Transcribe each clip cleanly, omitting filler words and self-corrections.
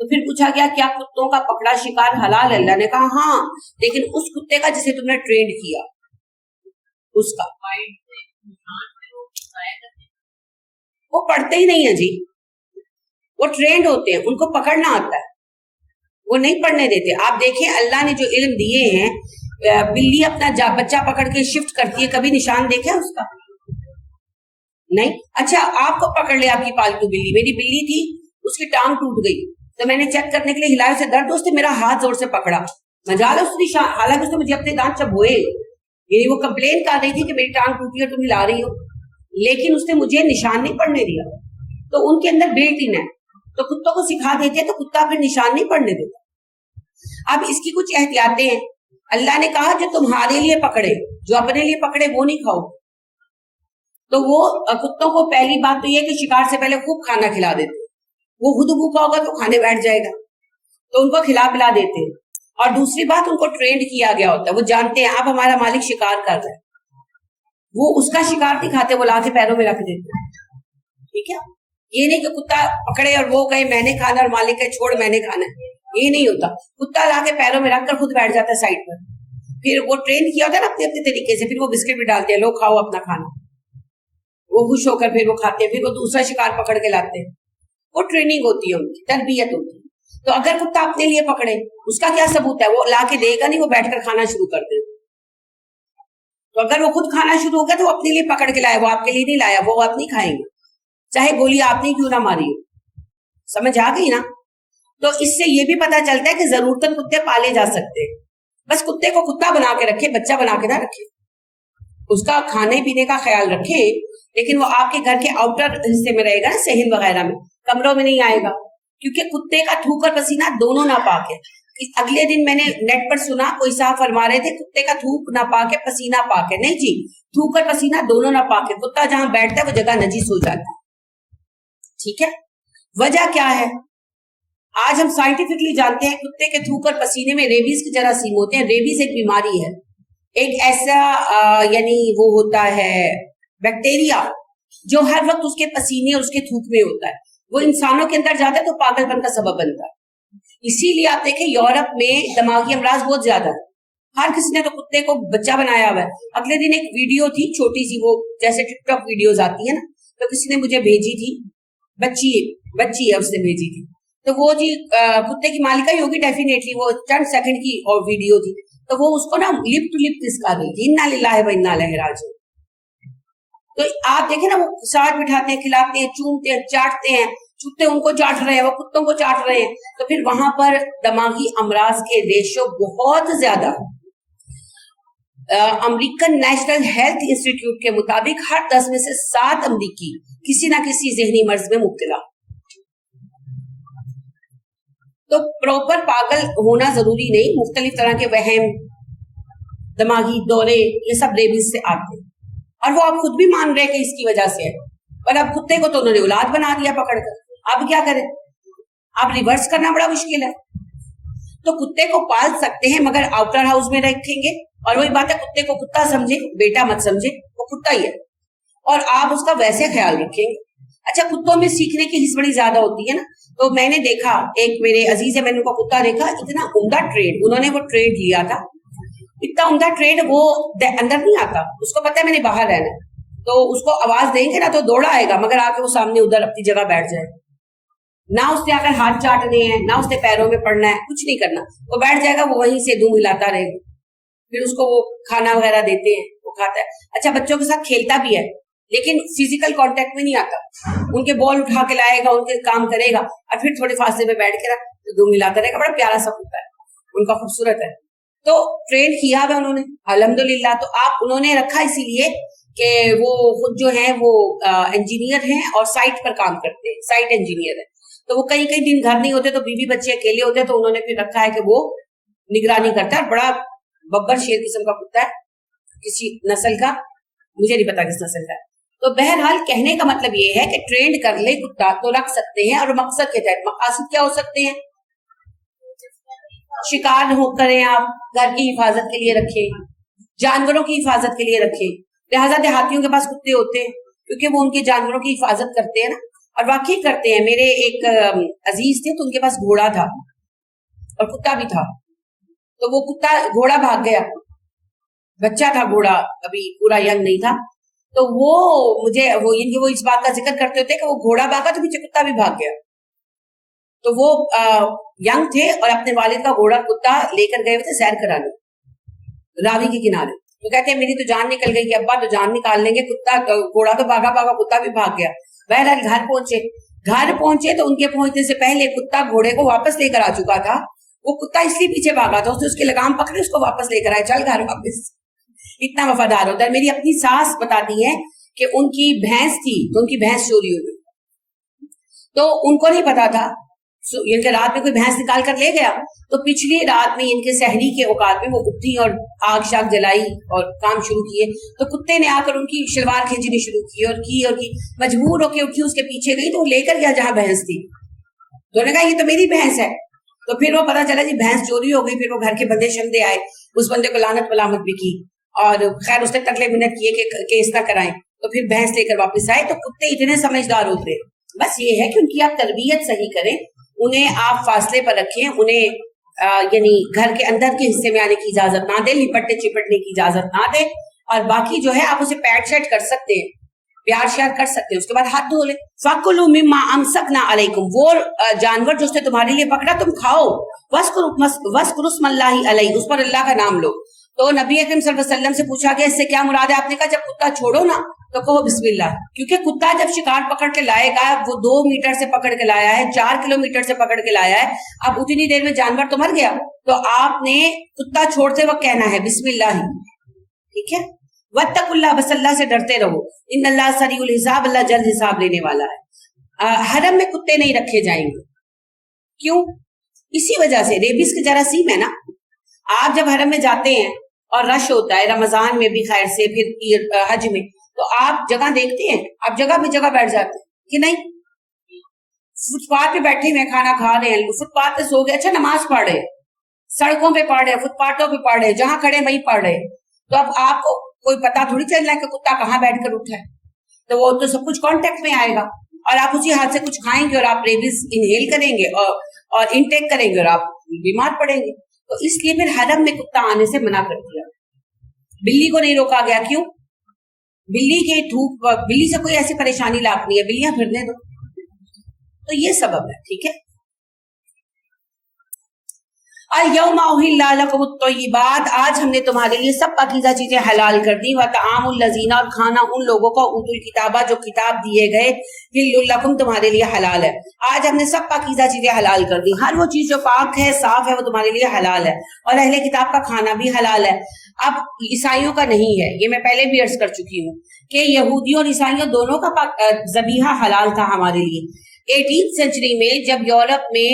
تو پھر پوچھا گیا کیا کتوں کا پکڑا شکار حلال ہے؟ اللہ نے کہا ہاں، لیکن اس کتے کا جسے تم نے ٹرینڈ کیا اس کا۔ وہ پڑھتے ہی نہیں ہیں جی، وہ ٹرینڈ ہوتے ہیں، ان کو پکڑنا آتا ہے، وہ نہیں پڑھنے دیتے۔ آپ دیکھیں اللہ نے جو علم دیے ہیں، بلی اپنا بچہ پکڑ کے شفٹ کرتی ہے، کبھی نشان دیکھا اس کا؟ نہیں۔ اچھا آپ کو پکڑ لے آپ کی پالتو بلی، میری بلی تھی اس کی ٹانگ ٹوٹ گئی تو میں نے چیک کرنے کے لیے ہلایا، اسے درد اس نے میرا ہاتھ زور سے پکڑا، مجال اس نشان، حالانکہ اس نے مجھے اپنے دانت چبوئے، یعنی وہ کمپلین کر رہی تھی کہ میری ٹانگ ٹوٹی اور تم ہلا رہی ہو، لیکن اس نے مجھے نشان نہیں پڑنے دیا۔ تو ان کے اندر بلٹ ان ہے، تو کتوں کو سکھا دیتے ہیں تو کتا پھر نشان نہیں پڑنے دیتا۔ اب اس کی کچھ احتیاطیں ہیں۔ اللہ نے کہا جو تمہارے لیے پکڑے، جو اپنے لیے پکڑے وہ نہیں کھاؤ۔ تو وہ کتوں کو پہلی بات تو یہ کہ شکار سے پہلے خوب کھانا کھلا دیتے، وہ خود بھوکا ہوگا تو کھانے بیٹھ جائے گا، تو ان کو کھلا پلا دیتے ہیں۔ اور دوسری بات ان کو ٹرینڈ کیا گیا ہوتا ہے، وہ جانتے ہیں اب ہمارا مالک شکار کر رہا ہے، وہ اس کا شکار نہیں کھاتے، وہ لا کے پیروں میں رکھ دیتے ہیں، ٹھیک ہے؟ یہ نہیں کہ کتا پکڑے اور وہ کہے میں نے کھانا اور مالک کہے چھوڑ میں نے کھانا ہے، یہ نہیں ہوتا۔ کتا لا کے پیروں میں رکھ کر خود بیٹھ جاتا ہے سائڈ پر، پھر وہ ٹرین کیا ہوتا ہے نا اپنے اپنے طریقے سے، پھر وہ بسکٹ بھی ڈالتے ہیں، لو کھاؤ اپنا کھانا، وہ خوش ہو کر پھر وہ کھاتے ہیں، پھر وہ دوسرا شکار پکڑ کے لاتے ہیں، وہ ٹریننگ ہوتی ہے، ان کی تربیت ہوتی ہے۔ تو اگر کتا اپنے لیے پکڑے اس کا کیا ثبوت ہے؟ وہ لا کے دے گا نہیں، وہ بیٹھ کر کھانا شروع کر دے۔ تو اگر وہ خود کھانا شروع ہو گیا تو وہ اپنے لیے پکڑ کے لایا، وہ آپ کے لیے نہیں لایا، وہ آپ نہیں کھائیں گے، چاہے گولی آپ نے کیوں نہ ماری ہو۔ سمجھ آ گئی نا؟ تو اس سے یہ بھی پتا چلتا ہے کہ ضرورتاً کتے پالے جا سکتے ہیں، بس کتے کو کتا بنا کے رکھے، بچہ بنا کے نہ رکھے، اس کا کھانے پینے کا خیال رکھے، لیکن وہ آپ کے گھر کے آؤٹر حصے میں رہے گا، صحن وغیرہ میں، کمروں میں نہیں آئے گا، کیونکہ کتے کا تھوک اور پسینہ دونوں ناپاک ہے۔ اگلے دن میں نے نیٹ پر سنا کوئی صاحب فرما رہے تھے کتے کا تھوک ناپاک ہے، پسینہ پاک ہے، نہیں جی، تھوک اور پسینہ دونوں ناپاک ہے، کتا جہاں بیٹھتا ہے وہ جگہ نجس ہو جاتا ہے، ٹھیک ہے؟ وجہ کیا ہے؟ آج ہم سائنٹیفکلی جانتے ہیں کتے کے تھوک اور پسینے میں ریبیز کے جراثیم ہوتے ہیں۔ ریبیز ایک بیماری ہے، ایک ایسا یعنی وہ ہوتا ہے بیکٹیریا جو ہر وقت اس کے پسینے اور اس کے تھوک میں ہوتا ہے، وہ انسانوں کے اندر جاتا ہے تو پاگل پن کا سبب بنتا ہے۔ اسی لیے آپ دیکھیں یورپ میں دماغی امراض بہت زیادہ ہے، ہر کسی نے تو کتے کو بچہ بنایا ہوا ہے۔ اگلے دن ایک ویڈیو تھی چھوٹی سی، وہ جیسے ٹک ٹاک ویڈیوز آتی ہے نا، تو کسی نے مجھے بھیجی تھی، بچی ہے اس نے بھیجی تھی، تو وہ جی کتے کی مالکہ ہی ہوگی ڈیفینیٹلی، وہ چند سیکنڈ کی اور ویڈیو تھی، تو وہ اس کو نا لپ ٹو لپ کس کا گئی، انا للہ و انا الیہ راجعون۔ تو آپ دیکھیں نا وہ ساتھ بٹھاتے ہیں، کھلاتے ہیں، چومتے ہیں، چاٹتے ہیں، چوتے ان کو چاٹ رہے ہیں، وہ کتوں کو چاٹ رہے ہیں، تو پھر وہاں پر دماغی امراض کے ریشو بہت زیادہ۔ امریکن نیشنل ہیلتھ انسٹیٹیوٹ کے مطابق ہر 10 میں سے 7 امریکی کسی نہ کسی ذہنی مرض میں مبتلا۔ تو پراپر پاگل ہونا ضروری نہیں، مختلف طرح کے وہم، دماغی دورے، یہ سب ریبیز سے آتے ہیں، اور وہ آپ خود بھی مان رہے کہ اس کی وجہ سے ہے، پر اب کتے کو تو انہوں نے اولاد بنا دیا پکڑ کر، اب کیا کریں؟ اب ریورس کرنا بڑا مشکل ہے۔ تو کتے کو پال سکتے ہیں مگر آؤٹر ہاؤس میں رکھیں گے، اور وہی بات ہے کتے کو کتا سمجھے، بیٹا مت سمجھے، وہ کتا ہی ہے، اور آپ اس کا ویسے خیال رکھیں گے۔ اچھا کتوں میں سیکھنے کی حص بڑی زیادہ ہوتی ہے نا، تو میں نے دیکھا ایک میرے عزیز ہے، میں نے ان کو کتا دیکھا، اتنا عمدہ ٹریڈ انہوں نے وہ ٹریڈ لیا تھا، اتنا عمدہ ٹریڈ، وہ اندر نہیں آتا، اس کو پتا ہے میں نے باہر رہنا ہے، تو اس کو آواز دیں گے نا تو دوڑا آئے گا، مگر آ کے وہ سامنے ادھر اپنی جگہ بیٹھ جائے، نہ اس نے آ کر ہاتھ چاٹنے ہیں، نہ اس نے پیروں میں پڑنا ہے، کچھ نہیں کرنا، وہ بیٹھ جائے گا، وہ وہیں سے دم ہلاتا رہے گا، پھر اس کو وہ کھانا وغیرہ دیتے ہیں، وہ کھاتا ہے۔ اچھا بچوں کے ساتھ کھیلتا بھی ہے لیکن فزیکل کانٹیکٹ میں نہیں آتا، ان کے بال اٹھا کے لائے گا، ان کے کام کرے گا، اور پھر تھوڑے فاصلے پہ بیٹھ کے دم ہلاتا رہے گا، بڑا پیارا سا ہوتا ہے، ان کا خوبصورت ہے، تو ٹرین کیا ہے انہوں نے الحمدللہ۔ تو آپ انہوں نے رکھا اسی لیے کہ وہ خود جو ہیں وہ انجینئر ہیں اور سائٹ پر کام کرتے ہیں، سائٹ انجینئر ہے، تو وہ کئی دن گھر نہیں ہوتے، تو بیوی بچے اکیلے ہوتے ہیں، تو انہوں نے پھر رکھا ہے کہ وہ نگرانی کرتا ہے، بڑا ببر شیر قسم کا کتا ہے، کسی نسل کا، مجھے نہیں پتا کس نسل کا ہے۔ تو بہرحال کہنے کا مطلب یہ ہے کہ ٹرینڈ کر لے کتا تو رکھ سکتے ہیں، اور مقصد کے تحت، مقاصد کیا ہو سکتے ہیں؟ شکار ہو کریں، آپ گھر کی حفاظت کے لیے رکھیں، جانوروں کی حفاظت کے لیے رکھیں، لہٰذا دیہاتیوں کے پاس کتے ہوتے ہیں کیونکہ وہ ان کے جانوروں کی حفاظت کرتے ہیں نا۔ اور واقعی کرتے ہیں. میرے ایک عزیز تھے تو ان کے پاس گھوڑا تھا اور کتا بھی تھا. تو وہ کتا گھوڑا بھاگ گیا, بچہ تھا گھوڑا, ابھی پورا ینگ نہیں تھا. تو وہ مجھے وہ اس بات کا ذکر کرتے ہوتے کہ وہ گھوڑا بھاگا تو پیچھے کتا بھی بھاگ گیا. تو وہ ینگ تھے اور اپنے والد کا گھوڑا کتا لے کر گئے ہوئے تھے سیر کرانے راوی کے کنارے. تو کہتے ہیں میری تو جان نکل گئی کہ ابا تو جان نکال لیں گے, کتا گھوڑا تو بھاگا کتا بھی بھاگ گیا. بہرحال گھر پہنچے تو ان کے پہنچنے سے پہلے کتا گھوڑے کو واپس لے کر آ چکا تھا. وہ کتا اس لیے پیچھے بھاگا تھا, اس کی لگام پکڑے اس کو واپس لے کر آئے, چل گھر واپس. اتنا وفادار ہوتا ہے. میری اپنی ساس بتاتی ہے کہ ان کی بھینس تھی تو ان کی بھینس چوری ہو گئی, تو ان کو نہیں پتا تھا. ان کے رات میں کوئی بھینس نکال کر لے گیا, تو پچھلی رات میں ان کے سحری کے اوقات میں وہ اٹھی اور آگ شاگ جلائی اور کام شروع کیے. تو کتے نے آ کر ان کی شلوار کھینچنی شروع کی اور کی مجبور ہو کے اٹھی, اس کے پیچھے گئی تو وہ لے کر گیا جہاں بھینس تھی. تو انہوں نے کہا یہ تو میری بھینس ہے. تو پھر وہ پتا چلا جی بھینس چوری ہو گئی. پھر وہ گھر کے بندے شندے آئے, اس بندے کو لعنت ملامت بھی کی اور خیر اس نے تکلے منت کیے کہ کیس نہ کرائیں. تو پھر بھینس لے کر واپس آئے. تو کتے اتنے سمجھدار ہوتے, بس یہ ہے کہ ان کی آپ تربیت صحیح کریں, انہیں آپ فاصلے پر رکھیں, انہیں یعنی گھر کے اندر کے حصے میں آنے کی اجازت نہ دیں, لپٹنے چپٹنے کی اجازت نہ دیں. اور باقی جو ہے آپ اسے پیٹ شیٹ کر سکتے ہیں, پیار شیار کر سکتے ہیں, اس کے بعد ہاتھ دھو لیں. فَكُلُوا مِمَّا أَمْسَكْنَا عَلَيْكُمْ, وہ جانور جو اس نے تمہارے لیے پکڑا تم کھاؤ. وَاذْكُرُوا اسْمَ اللَّهِ عَلَيْهِ, اس پر اللہ کا نام لو. تو نبی اکرم صلی اللہ علیہ وسلم سے پوچھا گیا اس سے کیا مراد ہے؟ آپ نے کہا جب کتا چھوڑو نا تو کہو بسم اللہ, کیونکہ کتا جب شکار پکڑ کے لائے گا, وہ 2 میٹر سے پکڑ کے لایا ہے, 4 کلومیٹر سے پکڑ کے لایا ہے, اب اتنی دیر میں جانور تو مر گیا, تو آپ نے کتا چھوڑتے وقت کہنا ہے بسم اللہ. ٹھیک ہے, واتقوا اللہ, بس اللہ سے ڈرتے رہو. ان اللہ سریع الحساب, اللہ جلد حساب لینے والا ہے. حرم میں کتے نہیں رکھے جائیں گے. کیوں؟ اسی وجہ سے ریبس کے جراثیم ہے نا. آپ جب حرم میں جاتے ہیں اور رش ہوتا ہے رمضان میں بھی خیر سے, پھر حج میں, تو آپ جگہ دیکھتے ہیں, آپ جگہ پہ جگہ بیٹھ جاتے ہیں کہ نہیں. فٹ پاتھ پہ بیٹھے ہوئے کھانا کھا رہے ہیں, فٹ پاتھ پہ سو گئے, اچھا نماز پڑھ رہے, سڑکوں پہ پڑھ رہے, فٹ پاتھوں پہ پڑھ رہے, جہاں کھڑے وہیں پڑھ رہے, تو اب آپ کو کوئی پتا تھوڑی چل رہا ہے کہ کتا کہاں بیٹھ کر اٹھا ہے. تو وہ تو سب کچھ کانٹیکٹ میں آئے گا, اور آپ اسی ہاتھ سے کچھ کھائیں گے اور آپ ریبس انہیل کریں گے اور انٹیک کریں گے اور آپ بیمار پڑیں گے. تو اس لیے پھر حرم میں کتا آنے سے منع کر دیا. بلی کو نہیں روکا گیا, کیوں؟ بلی کے دھوپ, بلی سے کوئی ایسی پریشانی لاپ نہیں ہے, بلیاں پھرنے دو. تو یہ سبب ہے. ٹھیک ہے, اليوم احل لکم الطیبات, آج ہم نے تمہارے لیے سب پاکیزہ چیزیں حلال کر دی. وطعام الذین, اور کھانا ان لوگوں کا اوتوا الکتاب, جو کتاب دیے گئے, حل لکم, تمہارے لیے حلال ہے. آج ہم نے سب پاکیزہ چیزیں حلال کر دی. ہر وہ چیز جو پاک ہے, صاف ہے, وہ تمہارے لیے حلال ہے. اور اہل کتاب کا کھانا بھی حلال ہے. اب عیسائیوں کا نہیں ہے, یہ میں پہلے بھی عرض کر چکی ہوں کہ یہودیوں اور عیسائیوں دونوں کا ذبیحہ حلال تھا ہمارے لیے. 18 سینچری میں جب یورپ میں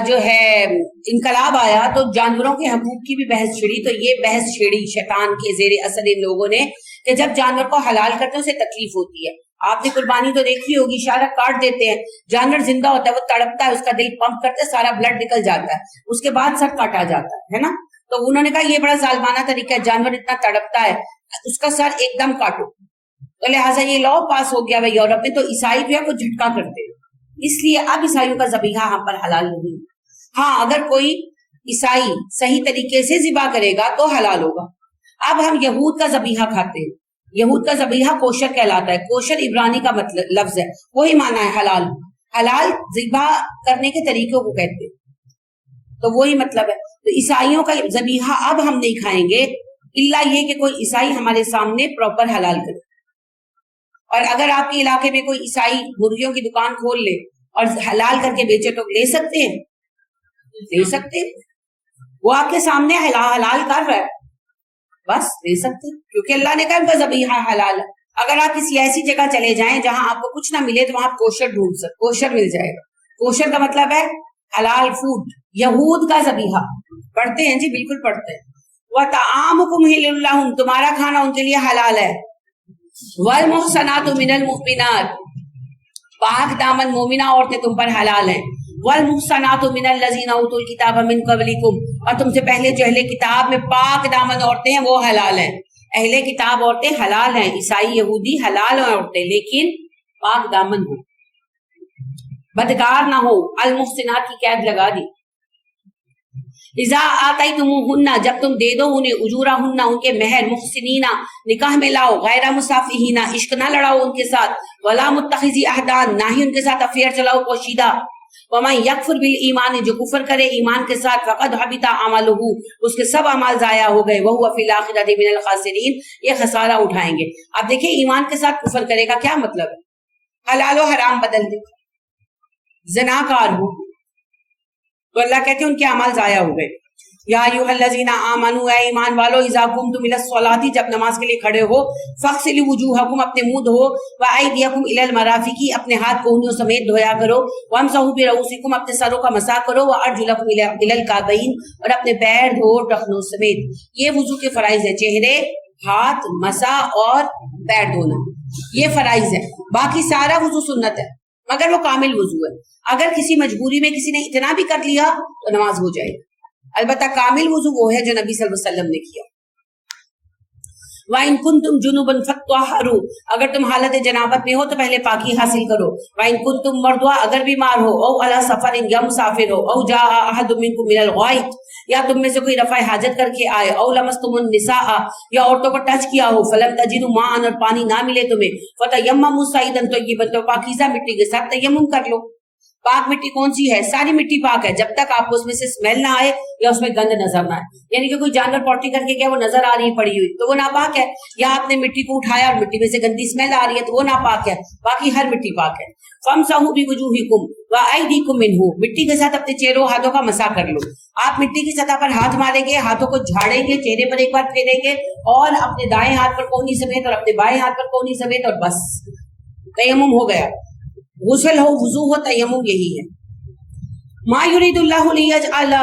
جو ہے انقلاب آیا تو جانوروں کے حقوق کی بھی بحث چھڑی. تو یہ بحث چھڑی شیطان کے زیر اثر ان لوگوں نے کہ جب جانور کو حلال کرتے ہیں اسے تکلیف ہوتی ہے. آپ نے قربانی تو دیکھی ہوگی, اشارہ کاٹ دیتے ہیں, جانور زندہ ہوتا ہے, وہ تڑپتا ہے, اس کا دل پمپ کرتے ہیں, سارا بلڈ نکل جاتا ہے, اس کے بعد سر کاٹا جاتا ہے نا. تو انہوں نے کہا یہ بڑا ظالمانہ طریقہ ہے, جانور اتنا تڑپتا ہے, اس کا سر ایک دم کاٹو. تو لہٰذا یہ لا پاس ہو گیا ہے یورپ میں. تو عیسائی جو ہے وہ جھٹکا کرتے ہیں, اس لیے اب عیسائیوں کا ذبیحہ ہم پر حلال نہیں. ہاں, اگر کوئی عیسائی صحیح طریقے سے ذبح کرے گا تو حلال ہوگا. اب ہم یہود کا ذبیحہ کھاتے ہیں. یہود کا ذبیحہ کوشر کہلاتا ہے. کوشر عبرانی کا مطلب لفظ ہے, وہی معنی ہے حلال. حلال ذبح کرنے کے طریقوں کو کہتے ہیں, تو وہی مطلب ہے. تو عیسائیوں کا ذبیحہ اب ہم نہیں کھائیں گے الا یہ کہ کوئی عیسائی ہمارے سامنے پراپر حلال کرے. اور اگر آپ کے علاقے میں کوئی عیسائی مرغیوں کی دکان کھول لے اور حلال کر کے بیچے تو لے سکتے ہیں, لے سکتے ہیں. وہ آپ کے سامنے حلال کر رہا ہے, بس لے سکتے ہیں, کیونکہ اللہ نے کہا ان کا ذبیحہ حلال ہے. اگر آپ کسی ایسی جگہ چلے جائیں جہاں آپ کو کچھ نہ ملے تو وہاں کوشر ڈھونڈ سکتے, کوشر مل جائے گا. کوشر کا مطلب ہے حلال فوڈ. یہود کا ذبیحہ پڑھتے ہیں جی, بالکل پڑھتے ہیں. وَطَعَامُكُمْ حِلٌّ لَّهُمْ, تمہارا کھانا ان کے لیے حلال ہے. وَالْمُحْصَنَاتُ مِنَ الْمُؤْمِنَاتِ, پاک دامن مومنہ عورتیں تم پر حلال ہیں. وَالْمُحْصَنَاتُ مِنَ الَّذِينَ أُوتُوا الْكِتَابَ مِن قَبْلِكُمْ, اور تم سے پہلے جو اہل کتاب میں پاک دامن عورتیں ہیں وہ حلال ہیں. اہل کتاب عورتیں حلال ہیں, عیسائی یہودی حلال ہیں عورتیں, لیکن پاک دامن ہوں. بدکار نہ ہو. المحسنات کی قید لگا دی. اذا آتیتموہن جب تم دے دو انہیں اجورہن ان کے مہر محسنین نکاح میں لاؤ غیر مصافحین عشق نہ لڑاؤ ان کے ساتھ ولا متخذی احدان نہ ہی ان کے ساتھ افیئر چلاؤ پوشیدہ. ومن یکفر بالایمان جو کفر کرے ایمان کے ساتھ فقد حبط عملہ اس کے سب اعمال ضائع ہو گئے وہو فی الاخرۃ من الخاسرین یہ خسارہ اٹھائیں گے. اب دیکھیں ایمان کے ساتھ کفر کرے کا کیا مطلب ہے. حلال و حرام بدل دے, زناکار ہو تو اللہ کہتے ہیں ان کے اعمال ضائع ہو گئے. یا ایھا الذین آمنوا اے ایمان والو اذا قمتم الی الصلاۃ جب نماز کے لیے کھڑے ہو فاغسلوا وجوہکم اپنے منہ دھو وایدیکم الی المرافق اپنے ہاتھ کونیوں سمیت دھویا کرو وامسحوا برؤوسکم اپنے سروں کا مسح کرو وارجلکم الی الکعبین اور اپنے پیر دھو ٹخنوں سمیت. یہ وضو کے فرائض ہیں, چہرے, ہاتھ, مسح اور پیر دھونا یہ فرائض ہے. باقی سارا وضو سنت ہے مگر وہ کامل وضو ہے. اگر کسی مجبوری میں کسی نے اتنا بھی کر لیا تو نماز ہو جائے. البتہ کامل وضو وہ ہے جو نبی صلی اللہ علیہ وسلم نے کیا. وَإِن كُنتُمْ جُنُبًا فَطَّهَّرُوا اگر تم حالت جنابت میں ہو تو پہلے پاکی حاصل کرو. وَإِن كُنتُمْ مَرْضَىٰ اگر بیمار ہو او عَلَىٰ سَفَرٍ یا مسافر ہو او جاء أَحَدٌ مِّنكُم مِّنَ الْغَائِطِ یا تم میں سے کوئی رفع حاجت کر کے آئے او لَمَسْتُمُ النِّسَاءَ یا عورتوں کو ٹچ کیا ہو فَلَمْ تَجِدُوا مَاءً اور پانی نہ ملے تمہیں فَتَيَمَّمُوا صَعِيدًا طَيِّبًا تو پاکیزہ مٹی کے ساتھ تیمم کر لو. پاک مٹی کون سی ہے؟ ساری مٹی پاک ہے جب تک آپ کو اس میں سے اسمیل نہ آئے یا اس میں گند نظر نہ آئے. یعنی کہ کوئی جانور پوٹی کر کے کیا وہ نظر آ رہی ہے پڑی ہوئی تو وہ ناپاک ہے, یا آپ نے مٹی کو اٹھایا اور مٹی میں سے گندی اسمیل آ رہی ہے تو وہ ناپاک ہے. باقی ہر مٹی پاک ہے. فَامْسَحُوا بِوُجُوهِكُمْ وَأَيْدِيكُمْ مِنْهُ مٹی کے ساتھ اپنے چہروں ہاتھوں کا مسح کر لو. آپ مٹی کی سطح پر ہاتھ ماریں گے, ہاتھوں کو جھاڑیں گے, چہرے پر ایک بار پھیریں گے اور اپنے دائیں ہاتھ پر کونی سمیت اور اپنے بائیں ہاتھ پر کونی سمیت اور بس تیمم ہو گیا. غسل ہو, وضو ہو, تیمم یہی ہے. ما یرید اللہ لیجعل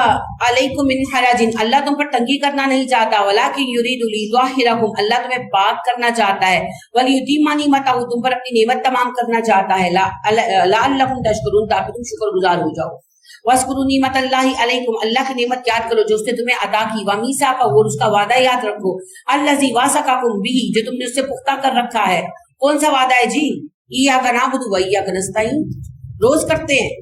علیکم من حرج اللہ تم پر تنگی کرنا نہیں چاہتا ولکن یرید لیطہرکم اللہ تمہیں پاک کرنا چاہتا ہے ولیتم نعمتہ تم پر اپنی نعمت تمام کرنا چاہتا ہے لعلکم تشکرون تاکہ تم شکر گزار ہو جاؤ. وَاذْكُرُوا نِعْمَتَ اللَّهِ عَلَيْكُمْ اللہ کی نعمت یاد کرو جو اس نے تمہیں عطا کی. وَمِيثَاقَهُ اور اس کا وعدہ یاد رکھو. الَّذِي وَاثَقَكُم بِهِ جو تم نے اس سے پختہ کر رکھا ہے. کون سا وعدہ ہے جی؟ إِيَّاكَ نَعْبُدُ وَإِيَّاكَ نَسْتَعِينُ روز کرتے ہیں.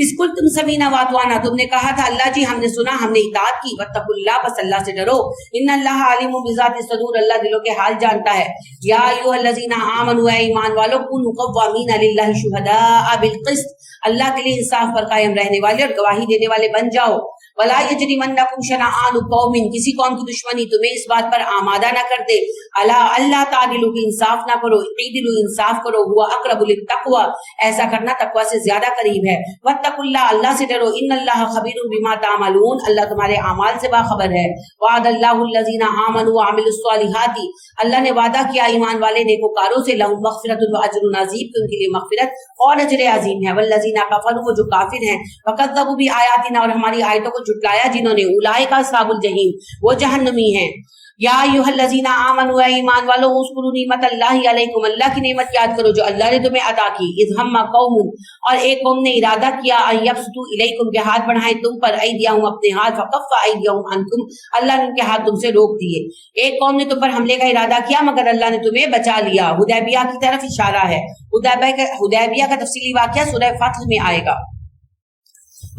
اس کل تم سمینا واتوانا تم نے کہا تھا اللہ جی ہم نے سنا ہم نے اطاعت کی. واتقوا اللہ بس اللہ سے ڈرو. ان اللہ علیم بذات الصدور اللہ دلوں کے حال جانتا ہے. یا ایھا الذین آمنوا اے ایمان والو کونوا قوامین للہ شہداء بالقسط اللہ کے لیے انصاف پر قائم رہنے والے اور گواہی دینے والے بن جاؤ. ولا یجرمنکم شنآن قوم کسی قوم کی دشمنی تمہیں اس بات پر آمادہ نہ کر دے الا اللہ تعدلوا کہ انصاف نہ کرو. اعدلوا انصاف کرو. ہوا اقرب للتقوی ایسا کرنا تقوی سے زیادہ قریب ہے. واتقوا اللہ اللہ سے ڈرو. ان اللہ خبیر بما تعملون اللہ تمہارے اعمال سے باخبر ہے. وعد اللہ الذین آمنوا وعملوا الصالحات اللہ نے وعدہ کیا ایمان والے نیکوکاروں سے لہم مغفرۃ واجر عظیم کہ ان کے لیے مغفرت اور اجر عظیم ہے. والذین کفروا جو کافر ہیں وکذبوا بآیاتنا اور ہماری آیتوں کو جھٹلایا جنہوں نے اولئک اصحاب الجحیم وہ جہنمی ہیں. یا ایھا الذین آمنوا اے ایمان والو اذکروا نعمت اللہ علیکم اللہ کی نعمت یاد کرو جو اللہ نے تمہیں عطا کی. اذ ہم قوم اور ایک قوم نے ارادہ کیا ان یبسطوا الیکم کہ ہاتھ بڑھائیں تم پر ایدیہم اپنے ہاتھ فکف ایدیہم عنکم اللہ نے ان کے ہاتھ تم سے روک دیے. ایک قوم نے تم پر حملے کا ارادہ کیا مگر اللہ نے تمہیں بچا لیا. حدیبیہ کی طرف اشارہ ہے. حدیبیہ کا تفصیلی واقعہ سورہ فتح میں آئے گا.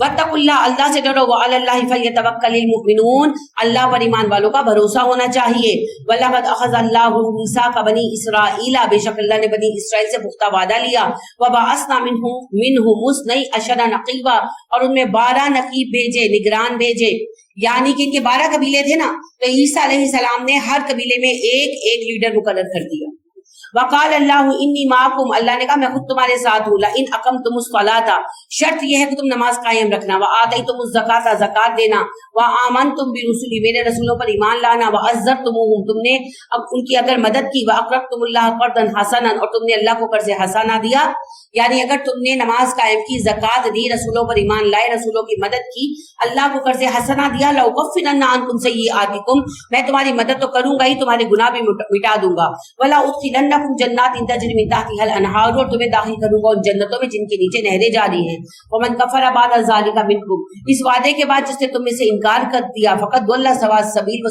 واتقوا اللہ اللہ سے ڈرو. وعلی اللہ فلیتوکل المؤمنون اللہ پر ایمان والوں کا بھروسہ ہونا چاہیے. وَلَقَدْ أَخَذَ اللَّهُ مِيثَاقَ بَنِي إِسْرَائِيلَ بے شک اللہ نے بنی اسرائیل سے پختہ وعدہ لیا. وَبَعَثْنَا مِنْهُمْ اثْنَيْ عَشَرَ نَقِيبًا اور ان میں 12 نقیب بھیجے نگران بھیجے. یعنی کہ ان کے 12 قبیلے تھے نا تو عیسیٰ علیہ السلام نے ہر قبیلے میں ایک لیڈر مقرر کر دیا. وقال اللہ انی معکم اللہ نے کہا میں خود تمہارے ساتھ ہوں. لئن اقمتم الصلاۃ شرط یہ ہے کہ تم نماز قائم رکھنا. وآتیتم الزکاۃ زکات دینا. وآمنتم برسلی میرے رسولوں پر ایمان لانا. وعزرتموہم تم نے اب ان کی اگر مدد کی. واقرضتم اللہ قرضا حسنا اور تم نے اللہ کو قرض حسنہ دیا. یعنی اگر تم نے نماز قائم کی زکات دی رسولوں پر ایمان لائے رسولوں کی مدد کی اللہ کو قرض حسنہ دیا. لأکفرن عنکم سیئاتکم میں تمہاری مدد تو کروں گا ہی تمہارے گناہ بھی مٹا دوں گا. ولا ادخلن جنات تجری من تحتها الانہار اور تمہیں داخل کروں گا ان جنتوں میں جن کے نیچے نہریں جاری ہیں. ومن کفر بعد ذلک منکم اس وعدے کے بعد جس نے تم میں سے انکار کر دیا فقد ضل سواء السبیل